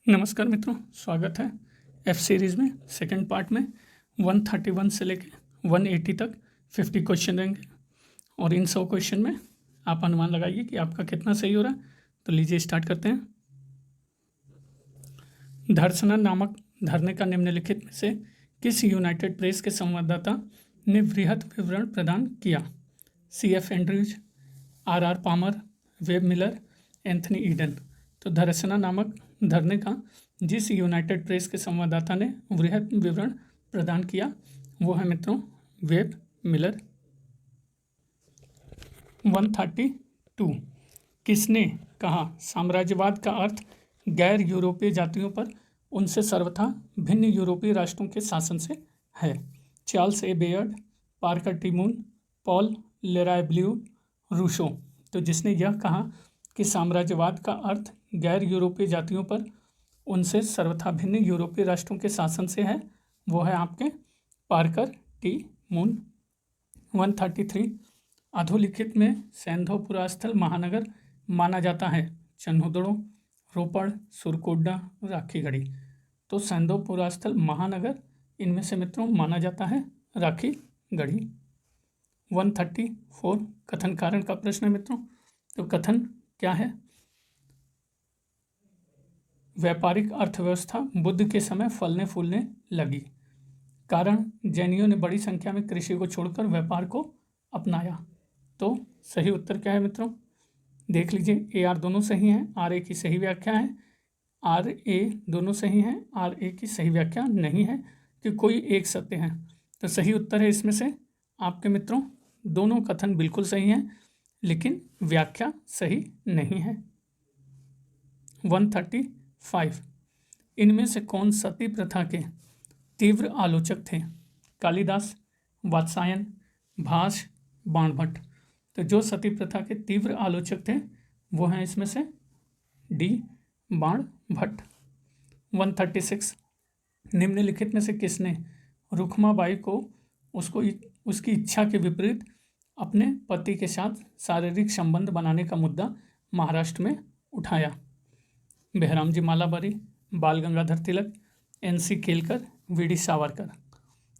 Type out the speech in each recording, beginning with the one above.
नमस्कार मित्रों, स्वागत है एफ सीरीज़ में सेकंड पार्ट में 131 से लेके 180 तक 50 क्वेश्चन रहेंगे और इन 100 क्वेश्चन में आप अनुमान लगाइए कि आपका कितना सही हो रहा है। तो लीजिए स्टार्ट करते हैं। धर्सना नामक धरने का निम्नलिखित में से किस यूनाइटेड प्रेस के संवाददाता ने वृहद विवरण प्रदान किया? CF Andrews, RR Palmer, Webb Miller, Anthony Eden. तो धर्सना नामक धरने का जिस यूनाइटेड प्रेस के संवाददाता ने वृहद विवरण प्रदान किया वो है मित्रों वेब मिलर। 132 किसने कहा साम्राज्यवाद का अर्थ गैर यूरोपीय जातियों पर उनसे सर्वथा भिन्न यूरोपीय राष्ट्रों के शासन से है? Charles A Beard, Parker T Moon, Paul Leroy Beaulieu, Rousseau. तो जिसने यह कहा कि साम्राज्यवाद का अर्थ गैर यूरोपीय जातियों पर उनसे सर्वथा भिन्न यूरोपीय राष्ट्रों के शासन से है वो है आपके पार्कर टी मून। 133 अधोलिखित में सैंधव पुरास्थल महानगर माना जाता है? चन्हुदड़ो, रोपड़, सुरकोड्डा, राखीगढ़ी। तो सैंधव पुरास्थल महानगर इनमें से मित्रों माना जाता है राखीगढ़ी। 134 कथन कारण का प्रश्न है मित्रों। तो कथन क्या है? व्यापारिक अर्थव्यवस्था बुद्ध के समय फलने फूलने लगी। कारण जैनियों ने बड़ी संख्या में कृषि को छोड़कर व्यापार को अपनाया। तो सही उत्तर क्या है मित्रों? देख लीजिए, AR दोनों सही हैं, RA की सही व्याख्या है, RA दोनों सही हैं, RA की सही व्याख्या नहीं है कि कोई एक सत्य है। तो सही उत्तर है इसमें से आपके मित्रों दोनों कथन बिल्कुल सही हैं लेकिन व्याख्या सही नहीं है। 135 इनमें से कौन सती प्रथा के तीव्र आलोचक थे? कालिदास, वात्सायन, भास, बाणभट्ट। तो जो सती प्रथा के तीव्र आलोचक थे वो हैं इसमें से D बाणभट्ट। 136 निम्नलिखित में से किसने रुक्माबाई को उसकी इच्छा के विपरीत अपने पति के साथ शारीरिक संबंध बनाने का मुद्दा महाराष्ट्र में उठाया? बेहरामजी मालाबारी, बाल गंगाधर तिलक, NC केलकर, VD सावरकर।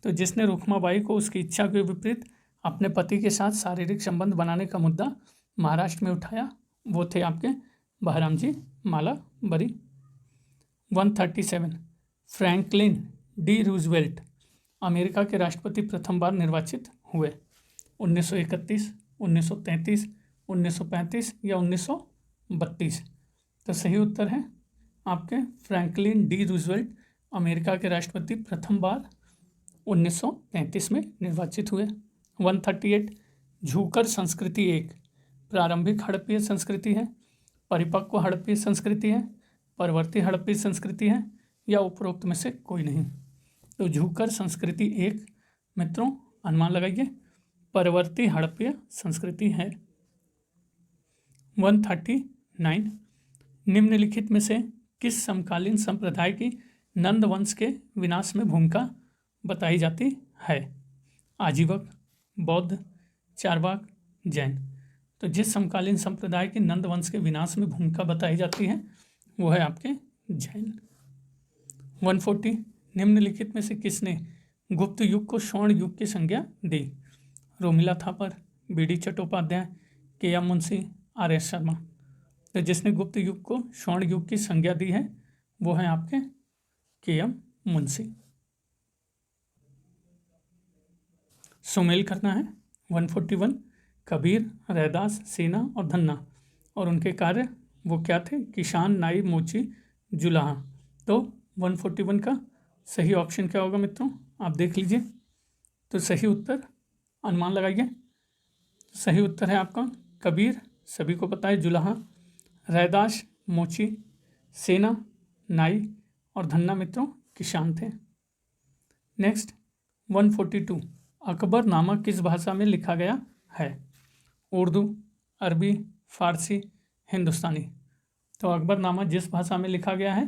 तो जिसने रुक्माबाई को उसकी इच्छा के विपरीत अपने पति के साथ शारीरिक संबंध बनाने का मुद्दा महाराष्ट्र में उठाया वो थे आपके Behramji Malabari. 137 Franklin D Roosevelt America के राष्ट्रपति प्रथम बार निर्वाचित हुए? 1931, 1933, 1935 या 1932। तो सही उत्तर है आपके फ्रैंकलिन डी रूजवेल्ट अमेरिका के राष्ट्रपति प्रथम बार 1933 में निर्वाचित हुए। 138 झूकर संस्कृति एक प्रारंभिक हड़प्पीय संस्कृति है, परिपक्व हड़प्पीय संस्कृति है, परवर्ती हड़प्पीय संस्कृति है या उपरोक्त में से कोई नहीं? तो झूकर संस्कृति एक मित्रों अनुमान लगाइए परवर्ती हड़प्पीय संस्कृति है। 139 निम्नलिखित में से किस समकालीन संप्रदाय की नंद वंश के विनाश में भूमिका बताई जाती है? आजीवक, बौद्ध, चारवाक, जैन। तो जिस समकालीन संप्रदाय की नंद वंश के विनाश में भूमिका बताई जाती है वो है आपके जैन। 140 निम्नलिखित में से किसने गुप्त युग को स्वर्ण युग की संज्ञा दी? Romila Thapar, BD Chattopadhyay, KM Munshi, RS Sharma. तो जिसने गुप्त युग को स्वर्ण युग की संज्ञा दी है वो है आपके KM मुंशी। सुमेल करना है। 141 कबीर, रैदास, सेना और धन्ना और उनके कार्य वो क्या थे? किसान, नाई, मोची, जुलाहा। तो 141 का सही ऑप्शन क्या होगा मित्रों? आप देख लीजिए। तो सही उत्तर अनुमान लगाइए। सही उत्तर है आपका कबीर, सभी को पता है, जुलाहा, रैदास, मोची, सेना, नाई और धन्ना मित्रों किसान थे। नेक्स्ट 142 अकबर नामा किस भाषा में लिखा गया है? उर्दू, अरबी, फारसी, हिंदुस्तानी। तो अकबर नामा जिस भाषा में लिखा गया है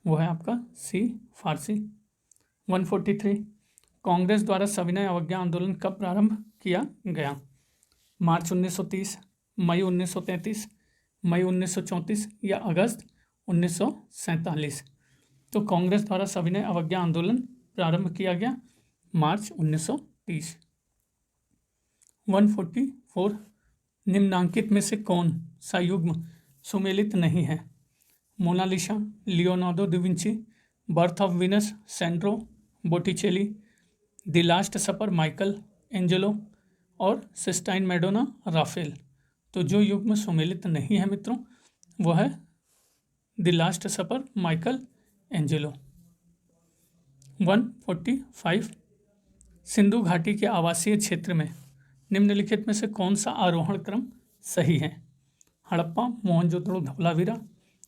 वो है आपका C फारसी। 143 कांग्रेस द्वारा सविनय अवज्ञा आंदोलन कब प्रारंभ किया गया? मार्च 1930, मई 1933, मई 1934 या अगस्त 1947। तो कांग्रेस द्वारा सविनय अवज्ञा आंदोलन प्रारंभ किया गया मार्च 1930। 144 निम्नांकित में से कौन सा युग्म सुमेलित नहीं है? Mona Lisa, Leonardo da Vinci, birth of Venus, Sandro Botticelli, the last supper Michelangelo और सिस्टाइन मैडोना राफेल। तो जो युग्म सुमेलित नहीं है मित्रों वह है the last supper Michelangelo. 145 सिंधु घाटी के आवासीय क्षेत्र में निम्नलिखित में से कौन सा आरोहण क्रम सही है? हड़प्पा, मोहनजोदड़ो, धौलावीरा,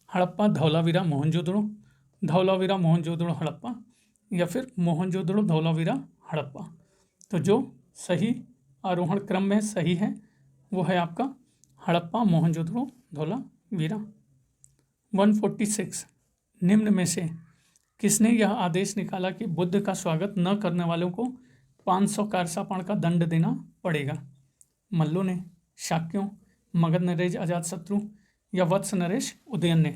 हड़प्पा, धौलावीरा, मोहनजोदड़ो, धौलावीरा, मोहनजोदड़ो, हड़प्पा या फिर मोहनजोदड़ो, धौलावीरा, हड़प्पा। तो जो सही आरोहण क्रम में सही है वो है आपका हड़प्पा, मोहनजोदड़ो, धौलावीरा। 146 निम्न में से किसने यह आदेश निकाला कि बुद्ध का स्वागत न करने वालों को 500 कारसापाण का दंड देना पड़ेगा? मल्लो ने, शाक्यों, मगध नरेश अजातशत्रु या वत्स नरेश उदयन ने?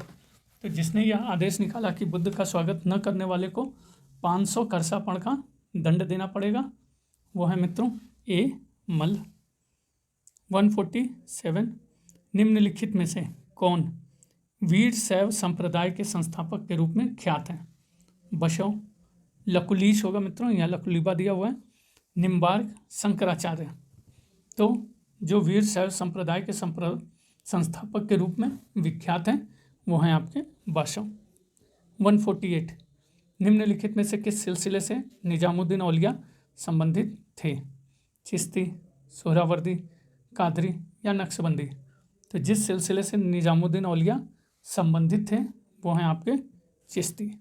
तो जिसने यह आदेश निकाला कि बुद्ध का स्वागत न करने वाले को 500 करसापण का दंड देना पड़ेगा वो है मित्रों ए मल्ल। 147 निम्नलिखित में से कौन वीर शैव संप्रदाय के संस्थापक के रूप में ख्यात है? बसव, लकुलीश होगा मित्रों, यहाँ लकुलिबा दिया हुआ है, निम्बार्क, शंकराचार्य। तो जो वीर शैव संप्रदाय के संस्थापक के रूप में विख्यात हैं वो हैं आपके बसव। 148 निम्नलिखित में से किस सिलसिले से निजामुद्दीन औलिया संबंधित थे? चिश्ती, सोहरावर्दी, कादरी या नक्शबंदी? तो जिस सिलसिले से निजामुद्दीन औलिया संबंधित थे वो हैं आपके चिश्ती।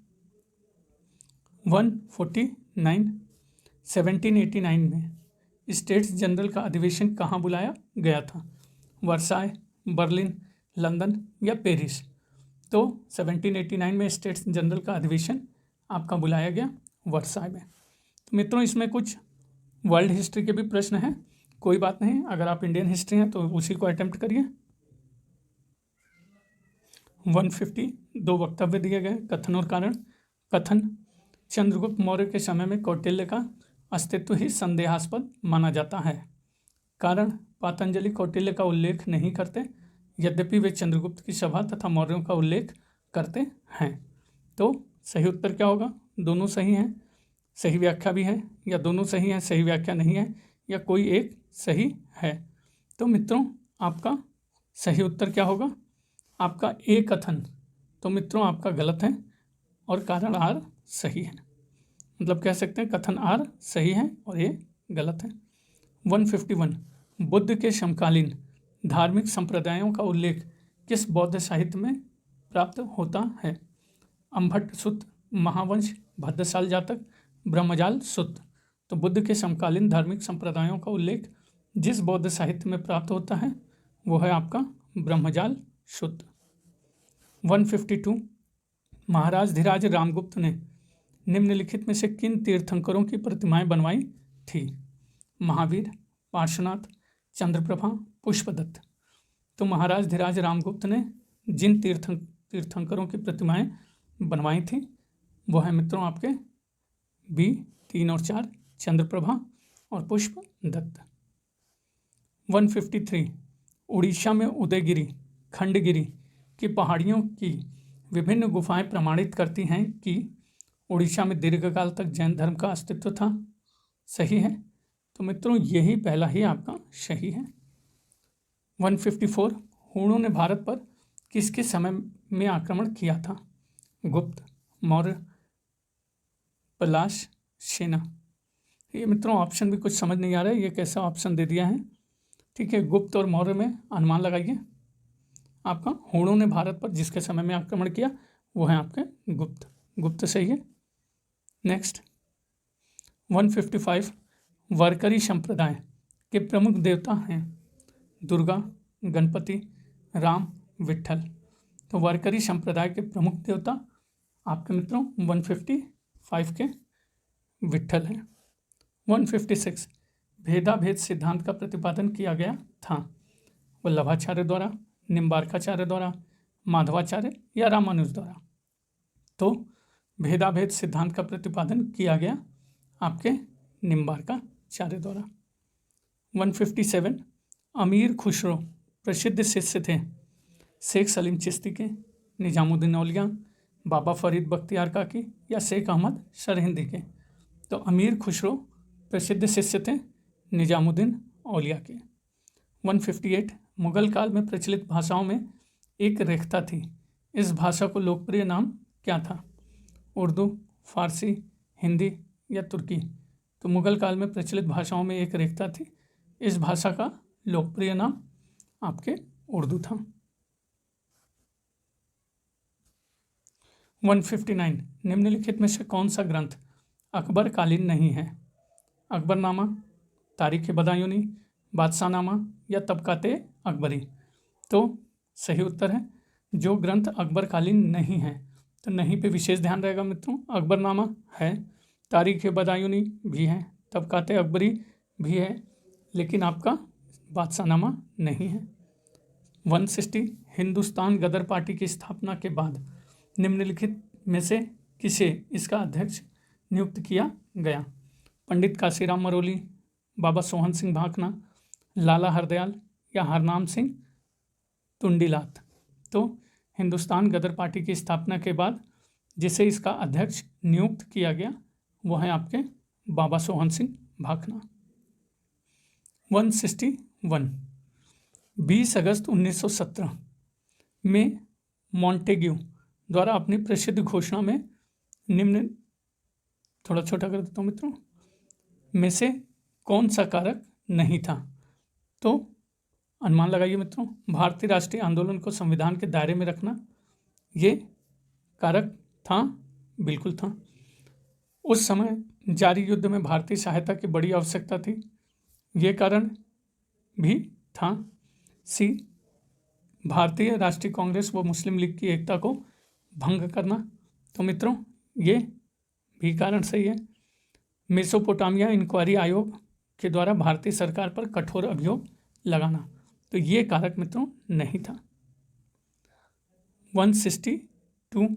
149 1789 में स्टेट्स जनरल का अधिवेशन कहाँ बुलाया गया था? वर्साय, बर्लिन, लंदन या पेरिस? तो 1789 में स्टेट्स जनरल का अधिवेशन आपका बुलाया गया वर्साय में। तो मित्रों इसमें कुछ वर्ल्ड हिस्ट्री के भी प्रश्न हैं, कोई बात नहीं, अगर आप इंडियन हिस्ट्री हैं तो उसी को अटेम्प्ट करिए। 150 दो वक्तव्य दिए गए, कथन और कारण। कथन, चंद्रगुप्त मौर्य के समय में कौटिल्य का अस्तित्व ही संदेहास्पद माना जाता है। कारण, पातंजलि कौटिल्य का उल्लेख नहीं करते, यद्यपि वे चंद्रगुप्त की सभा तथा मौर्यों का उल्लेख करते हैं। तो सही उत्तर क्या होगा? दोनों सही हैं, सही व्याख्या भी है, या दोनों सही हैं सही व्याख्या नहीं है, या कोई एक सही है। तो मित्रों आपका सही उत्तर क्या होगा? आपका ए कथन तो मित्रों आपका गलत है और कारण आर सही है, मतलब कह सकते हैं कथन आर सही है और ये गलत है। 151 बुद्ध के समकालीन धार्मिक संप्रदायों का उल्लेख किस बौद्ध साहित्य में प्राप्त होता है? अम्भट्ट सुत्त, महावंश, भद्रशाल जातक, ब्रह्मजाल सुत्त। तो बुद्ध के समकालीन धार्मिक संप्रदायों का उल्लेख जिस बौद्ध साहित्य में प्राप्त होता है वो है आपका ब्रह्मजाल सुत्त। 152 महाराज धीराज रामगुप्त ने निम्नलिखित में से किन तीर्थंकरों की प्रतिमाएं बनवाई थी? महावीर, पार्श्वनाथ, चंद्रप्रभा, पुष्पदत्त। तो महाराज धीराज रामगुप्त ने जिन तीर्थंकरों की प्रतिमाएं बनवाई थी वो है मित्रों आपके बी 3 और 4, चंद्रप्रभा और पुष्पदत्त। 153 उड़ीसा में उदयगिरी, खंडगिरी की पहाड़ियों की विभिन्न गुफाएं प्रमाणित करती हैं कि उड़ीसा में दीर्घकाल तक जैन धर्म का अस्तित्व था। सही है, तो मित्रों यही पहला ही आपका सही है। 154 हूणों ने भारत पर किसके समय में आक्रमण किया था? गुप्त, मौर्य, पलाश, सेना। ये मित्रों ऑप्शन भी कुछ समझ नहीं आ रहा है, ये कैसा ऑप्शन दे दिया है। ठीक है, गुप्त और मौर्य में अनुमान लगाइए। आपका हूणों ने भारत पर जिसके समय में आक्रमण किया वो है आपके गुप्त। गुप्त सही है। नेक्स्ट 155 वारकरी संप्रदाय के प्रमुख देवता हैं दुर्गा, गणपति, राम, विट्ठल। तो वारकरी संप्रदाय के प्रमुख देवता आपके मित्रों 155 के विट्ठल हैं। 156 भेदाभेद सिद्धांत का प्रतिपादन किया गया था, वल्लभाचार्य द्वारा, निम्बार्काचार्य द्वारा, माधवाचार्य या रामानुज द्वारा। तो भेदाभेद सिद्धांत का प्रतिपादन किया गया आपके निम्बार्काचार्य द्वारा। 157 अमीर खुसरो प्रसिद्ध शिष्य थे शेख सलीम चिश्ती के, निजामुद्दीन औलिया, बाबा फरीद बख्तियार काकी या शेख अहमद सरहिंदी के। तो अमीर खुसरो प्रसिद्ध शिष्य थे निजामुद्दीन औलिया के। 158 मुगल काल में प्रचलित भाषाओं में एक रेखता थी, इस भाषा को लोकप्रिय नाम क्या था? उर्दू, फारसी, हिंदी या तुर्की? तो मुगल काल में प्रचलित भाषाओं में एक रेखता थी, इस भाषा का लोकप्रिय नाम आपके उर्दू था। 159 निम्नलिखित में से कौन सा ग्रंथ अकबर कालीन नहीं है? अकबरनामा, तारीख बदायूनी, बादशाहनामा या तबकाते अकबरी? तो सही उत्तर है जो ग्रंथ अकबर कालीन नहीं है। तो नहीं पे विशेष ध्यान रहेगा मित्रों। अकबरनामा है, तारीख बदायूनी भी है, तबकाते अकबरी भी है, लेकिन आपका बादशाहनामा नहीं है। 160 हिंदुस्तान गदर पार्टी की स्थापना के बाद निम्नलिखित में से किसे इसका अध्यक्ष नियुक्त किया गया? पंडित काशीराम मरोली, बाबा सोहन सिंह भाकना, लाला हरदयाल या हरनाम सिंह टुंडीलात? तो हिंदुस्तान गदर पार्टी की स्थापना के बाद जिसे इसका अध्यक्ष नियुक्त किया गया वो है आपके बाबा सोहन सिंह भाकना। 161 20 अगस्त 1917 में मॉन्टेग्यू द्वारा अपनी प्रसिद्ध घोषणा में निम्न, थोड़ा छोटा कर देता हूँ मित्रों, में से कौन सा कारक नहीं था? तो अनुमान लगाइए मित्रों। भारतीय राष्ट्रीय आंदोलन को संविधान के दायरे में रखना ये कारक था, बिल्कुल था। उस समय जारी युद्ध में भारतीय सहायता की बड़ी आवश्यकता थी, ये कारण भी था। सी भारतीय राष्ट्रीय कांग्रेस व मुस्लिम लीग की एकता को भंग करना, तो मित्रों ये भी कारण सही है। मेसोपोटामिया इंक्वायरी आयोग के द्वारा भारतीय सरकार पर कठोर अभियोग लगाना, तो ये कारक मित्रों नहीं था। 162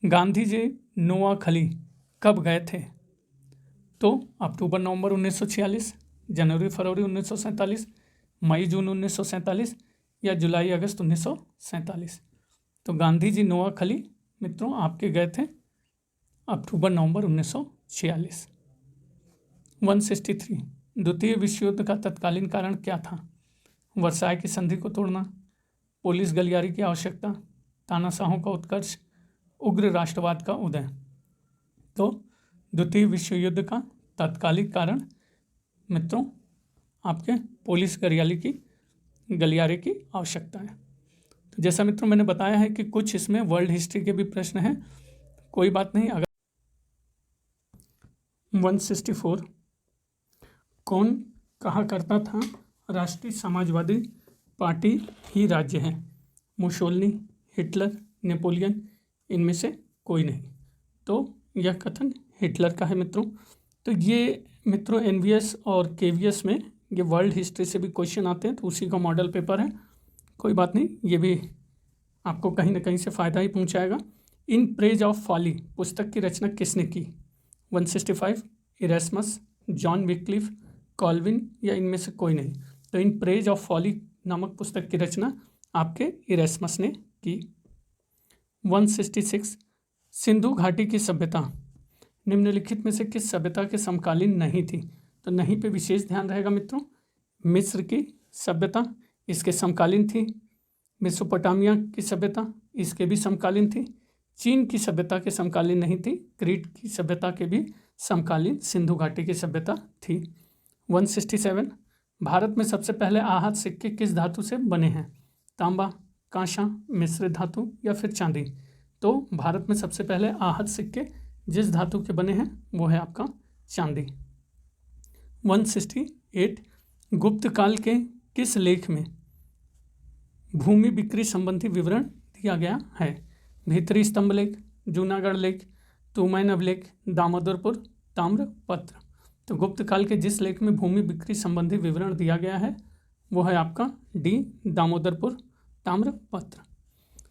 गांधी जी नोआखली कब गए थे? तो अक्टूबर नवंबर 1946, जनवरी फरवरी 1947, मई जून 1947 या जुलाई अगस्त 1947? तो गांधी जी नोआखली मित्रों आपके गए थे अक्टूबर नवंबर 1946। 163 द्वितीय विश्व युद्ध का तत्कालीन कारण क्या था? वर्साय की संधि को तोड़ना, पुलिस गलियारी की आवश्यकता, तानाशाहों का उत्कर्ष, उग्र राष्ट्रवाद का उदय? तो द्वितीय विश्व युद्ध का तत्कालिक कारण मित्रों आपके पुलिस गलियारे की आवश्यकता है। तो जैसा मित्रों मैंने बताया है कि कुछ इसमें वर्ल्ड हिस्ट्री के भी प्रश्न हैं, कोई बात नहीं। अगर 164 कौन कहा करता था राष्ट्रीय समाजवादी पार्टी ही राज्य है? मुसोलिनी, हिटलर, नेपोलियन, इनमें से कोई नहीं? तो यह कथन हिटलर का है मित्रों। तो ये मित्रों एनवीएस और केवीएस में ये वर्ल्ड हिस्ट्री से भी क्वेश्चन आते हैं, तो उसी का मॉडल पेपर है, कोई बात नहीं, ये भी आपको कहीं ना कहीं से फ़ायदा ही पहुंचाएगा। इन प्रेज ऑफ फॉली पुस्तक की रचना किसने की? 165 इरेस्मस, जॉन विक्लिफ, कॉल्विन या इनमें से कोई नहीं? तो इन प्रेज ऑफ फॉली नामक पुस्तक की रचना आपके इरेस्मस ने की। 166 सिंधु घाटी की सभ्यता निम्नलिखित में से किस सभ्यता के समकालीन नहीं थी? तो नहीं पे विशेष ध्यान रहेगा मित्रों। मिस्र की सभ्यता इसके समकालीन थी, मेसोपोटामिया की सभ्यता इसके भी समकालीन थी, चीन की सभ्यता के समकालीन नहीं थी, क्रीट की सभ्यता के भी समकालीन सिंधु घाटी की सभ्यता थी। 167 भारत में सबसे पहले आहत सिक्के किस धातु से बने हैं? तांबा, कांसा, मिश्रित धातु या फिर चांदी? तो भारत में सबसे पहले आहत सिक्के जिस धातु के बने हैं वो है आपका चांदी। 168 गुप्त काल के किस लेख में भूमि बिक्री संबंधी विवरण दिया गया है? भीतरी स्तंभ लेख, जूनागढ़ लेख, तुमैन अभिलेख, दामोदरपुर ताम्रपत्र? तो गुप्त काल के जिस लेख में भूमि बिक्री संबंधी विवरण दिया गया है वो है आपका डी दामोदरपुर ताम्रपत्र।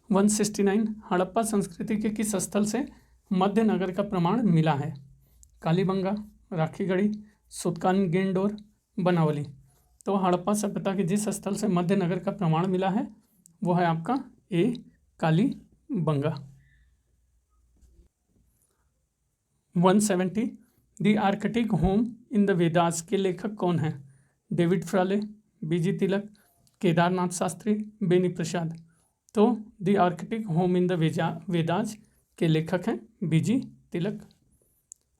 169 हड़प्पा संस्कृति के किस स्थल से मध्य नगर का प्रमाण मिला है? कालीबंगा, राखीगढ़ी, सुतकानगेंडोर, बनावली। तो हड़प्पा सभ्यता के जिस स्थल से मध्य नगर का प्रमाण मिला है वो है आपका A, Kalibangan. 170 the Arctic home in the Vedas के लेखक कौन है? David Frawley, B G Tilak, Kedarnath Shastri, Beni Prasad. तो the Arctic home in the Vedas के लेखक हैं बीजी तिलक।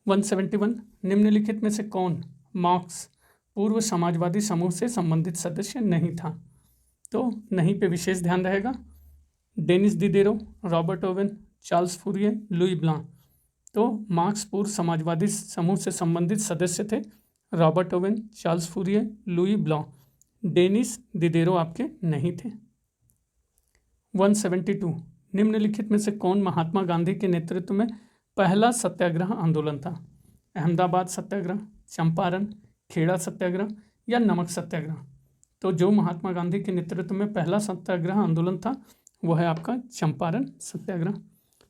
171 निम्नलिखित में से कौन मार्क्स पूर्व समाजवादी समूह से संबंधित सदस्य नहीं था? तो नहीं पे विशेष ध्यान रहेगा। Denis Diderot, Robert Owen, Charles Fourier, Louis Blanc. तो मार्क्स पूर्व समाजवादी समूह से संबंधित सदस्य थे Robert Owen, Charles Fourier, Louis Blanc. Denis Diderot आपके नहीं थे। 172 निम्नलिखित में से कौन महात्मा गांधी के नेतृत्व में पहला सत्याग्रह आंदोलन था? अहमदाबाद सत्याग्रह, चंपारण, खेड़ा सत्याग्रह या नमक सत्याग्रह। तो जो महात्मा गांधी के नेतृत्व में पहला सत्याग्रह आंदोलन था वो है आपका चंपारण सत्याग्रह।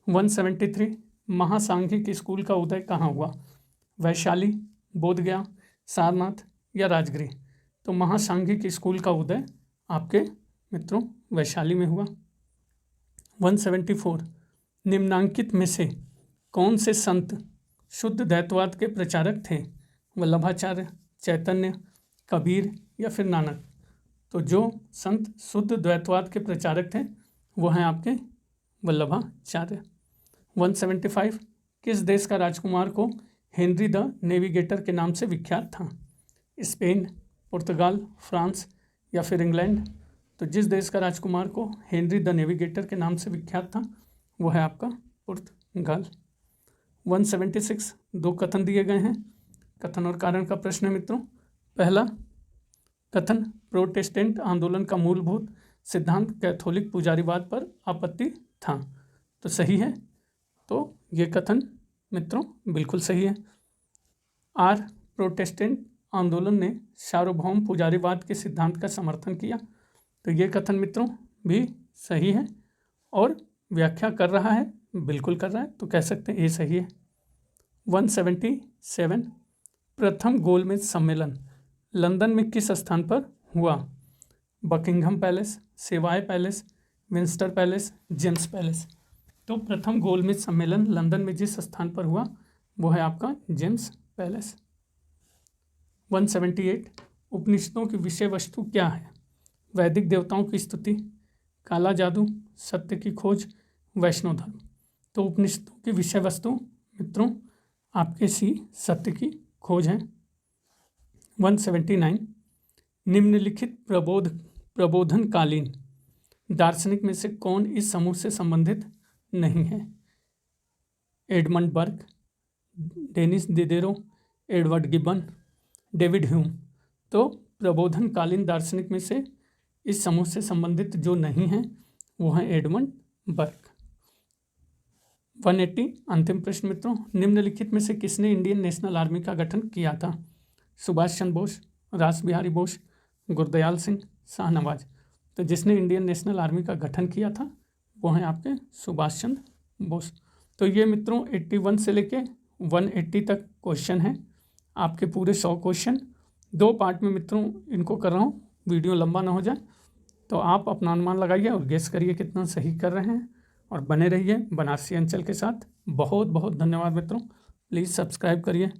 173 महासांघिक स्कूल का उदय कहाँ हुआ? वैशाली, बोधगया, सारनाथ या राजगृह। तो महासांघिक स्कूल का उदय आपके मित्रों वैशाली में हुआ। 174 निम्नांकित में से कौन से संत शुद्ध द्वैतवाद के प्रचारक थे? वल्लभाचार्य, चैतन्य, कबीर या फिर नानक। तो जो संत शुद्ध द्वैतवाद के प्रचारक थे वो हैं आपके वल्लभाचार्य। 175 किस देश का राजकुमार को हेनरी द नेविगेटर के नाम से विख्यात था? स्पेन, पुर्तगाल, फ्रांस या फिर इंग्लैंड। तो जिस देश का राजकुमार को हेनरी द नेविगेटर के नाम से विख्यात था वो है आपका पुर्तगाल। 176 दो कथन दिए गए हैं, कथन और कारण का प्रश्न है मित्रों। पहला कथन प्रोटेस्टेंट आंदोलन का मूलभूत सिद्धांत कैथोलिक पुजारीवाद पर आपत्ति था। तो सही है। तो ये कथन मित्रों बिल्कुल सही है। आर प्रोटेस्टेंट आंदोलन ने सार्वभौम पुजारीवाद के सिद्धांत का समर्थन किया। तो ये कथन मित्रों भी सही है। और व्याख्या कर रहा है, बिल्कुल कर रहा है, तो कह सकते हैं ये सही है। 177 प्रथम गोलमेज सम्मेलन लंदन में किस स्थान पर हुआ? Buckingham Palace, Savoy Palace, Windsor Palace, James Palace. तो प्रथम गोलमेज सम्मेलन लंदन में जिस स्थान पर हुआ वो है आपका जेम्स पैलेस। 178 उपनिषदों की विषय वस्तु क्या है? वैदिक देवताओं की स्तुति, काला जादू, सत्य की खोज, वैष्णव धर्म। तो उपनिषदों की विषय वस्तु मित्रों आपके सी सत्य की खोज है। 179 निम्नलिखित प्रबोधनकालीन दार्शनिक में से कौन इस समूह से संबंधित नहीं है? Edmund Burke, Denis Diderot, Edward Gibbon, David Hume. तो प्रबोधनकालीन दार्शनिक में से इस समूह से संबंधित जो नहीं है वो है एडमंड बर्क। 180 अंतिम प्रश्न मित्रों, निम्नलिखित में से किसने इंडियन नेशनल आर्मी का गठन किया था? सुभाष चंद्र बोस, रास बिहारी बोस, गुरदयाल सिंह, शाहनवाज। तो जिसने इंडियन नेशनल आर्मी का गठन किया था वो हैं आपके सुभाष चंद्र बोस। तो ये मित्रों 81 से लेके 180 तक क्वेश्चन हैं आपके पूरे 100 क्वेश्चन। 2 पार्ट में मित्रों इनको कर रहा हूँ, वीडियो लंबा ना हो जाए। तो आप अपना अनुमान लगाइए और गेस करिए कितना सही कर रहे हैं और बने रहिए बनारसी अंचल के साथ। बहुत बहुत धन्यवाद मित्रों, प्लीज़ सब्सक्राइब करिए।